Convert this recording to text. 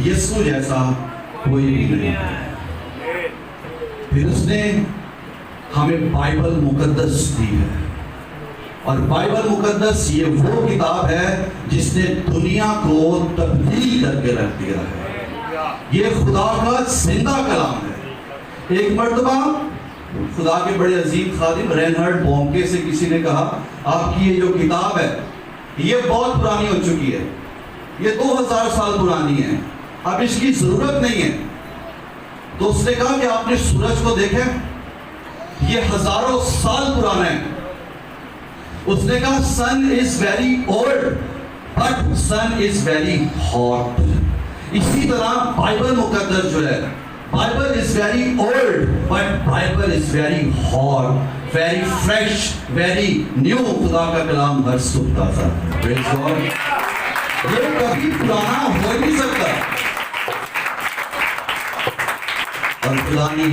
یسوع جیسا کوئی بھی نہیں ہے۔ پھر اس نے ہمیں بائبل مقدس دی ہے، اور بائبل مقدس یہ وہ کتاب ہے جس نے دنیا کو تبدیل کر کے رکھ دیا ہے۔ یہ خدا کا زندہ کلام ہے۔ ایک مرتبہ خدا کے بڑے عظیم خادم رینہرڈ بونکے سے کسی نے کہا آپ کی یہ جو کتاب ہے یہ بہت پرانی ہو چکی ہے، یہ 2000 سال پرانی ہے، اب اس کی ضرورت نہیں ہے۔ تو اس نے کہا کہ آپ نے سورج کو دیکھا، یہ ہزاروں سال پرانا ہے۔ اس نے کہا sun is very old but sun is very hot. اسی طرح بائبل مقدس جو ہے، Bible is very old but Bible is very hot, very fresh, very new. خدا کا کلام ہر صبح تازہ ہے۔ Praise God۔ یہ کبھی پرانا ہو نہیں سکتا، اور خدا نے